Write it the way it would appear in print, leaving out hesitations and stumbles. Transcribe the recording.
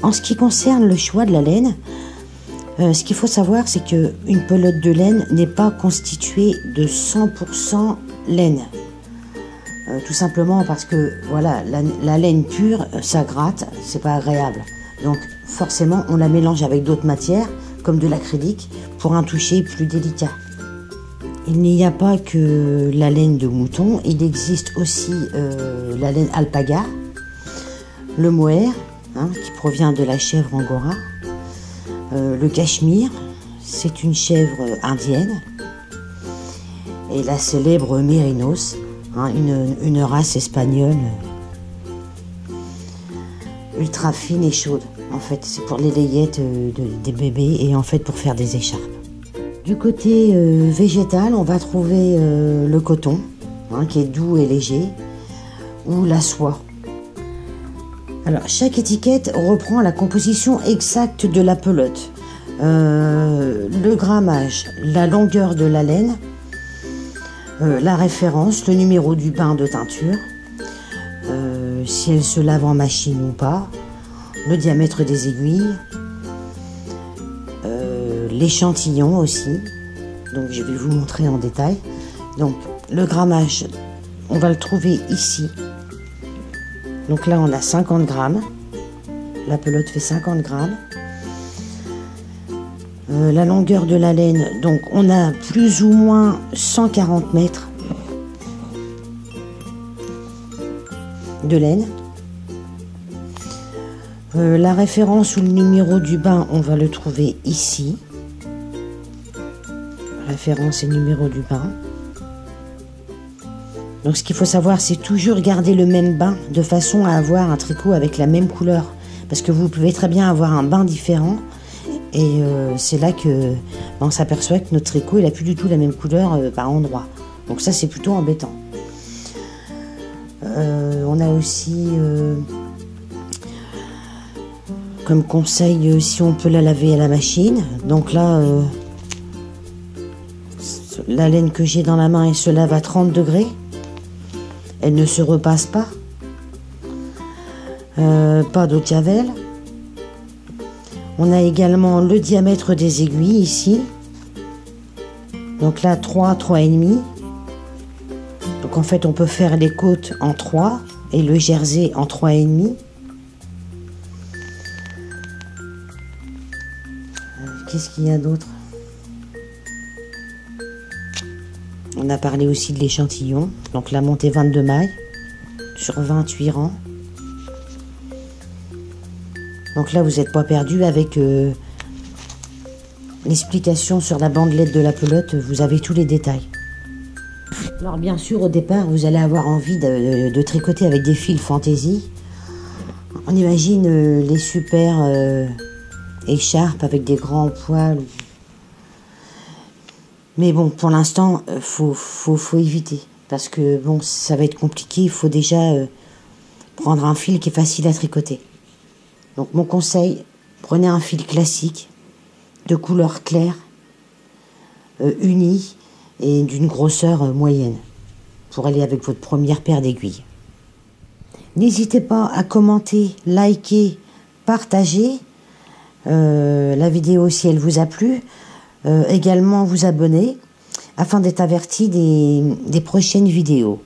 En ce qui concerne le choix de la laine, ce qu'il faut savoir, c'est qu'une pelote de laine n'est pas constituée de 100% laine. Tout simplement parce que voilà, la laine pure, ça gratte, c'est pas agréable. Donc forcément, on la mélange avec d'autres matières, comme de l'acrylique, pour un toucher plus délicat. Il n'y a pas que la laine de mouton, il existe aussi la laine alpaga, le mohair, qui provient de la chèvre angora, le cachemire, c'est une chèvre indienne, et la célèbre mérinos, une race espagnole ultra fine et chaude. En fait, c'est pour les layettes des bébés et en fait pour faire des écharpes. Du côté végétal, on va trouver le coton, qui est doux et léger, ou la soie. Alors, chaque étiquette reprend la composition exacte de la pelote, le grammage, la longueur de la laine, la référence, le numéro du bain de teinture, si elle se lave en machine ou pas, le diamètre des aiguilles, l'échantillon aussi, donc je vais vous montrer en détail. Donc le grammage, on va le trouver ici. Donc là on a 50 grammes, la pelote fait 50 grammes. La longueur de la laine, donc on a plus ou moins 140 mètres de laine. La référence ou le numéro du bain, on va le trouver ici. Référence et numéro du bain. Donc ce qu'il faut savoir, c'est toujours garder le même bain de façon à avoir un tricot avec la même couleur. Parce que vous pouvez très bien avoir un bain différent. Et c'est là que on s'aperçoit que notre tricot il a plus du tout la même couleur par endroit. Donc ça c'est plutôt embêtant. On a aussi comme conseil si on peut la laver à la machine. Donc là la laine que j'ai dans la main elle se lave à 30 degrés. Elle ne se repasse pas. Pas d'eau de javel. On a également le diamètre des aiguilles ici. Donc là 3, 3,5. Donc en fait on peut faire les côtes en 3 et le jersey en 3,5. Qu'est-ce qu'il y a d'autre? On a parlé aussi de l'échantillon. Donc la montée 22 mailles sur 28 rangs. Donc là, vous n'êtes pas perdu avec l'explication sur la bandelette de la pelote. Vous avez tous les détails. Alors bien sûr, au départ, vous allez avoir envie de tricoter avec des fils fantaisie. On imagine les super écharpes avec des grands poils. Mais bon, pour l'instant, faut éviter. Parce que bon, ça va être compliqué. Il faut déjà prendre un fil qui est facile à tricoter. Donc mon conseil, prenez un fil classique, de couleur claire, uni et d'une grosseur moyenne, pour aller avec votre première paire d'aiguilles. N'hésitez pas à commenter, liker, partager la vidéo si elle vous a plu, également vous abonner, afin d'être averti des prochaines vidéos.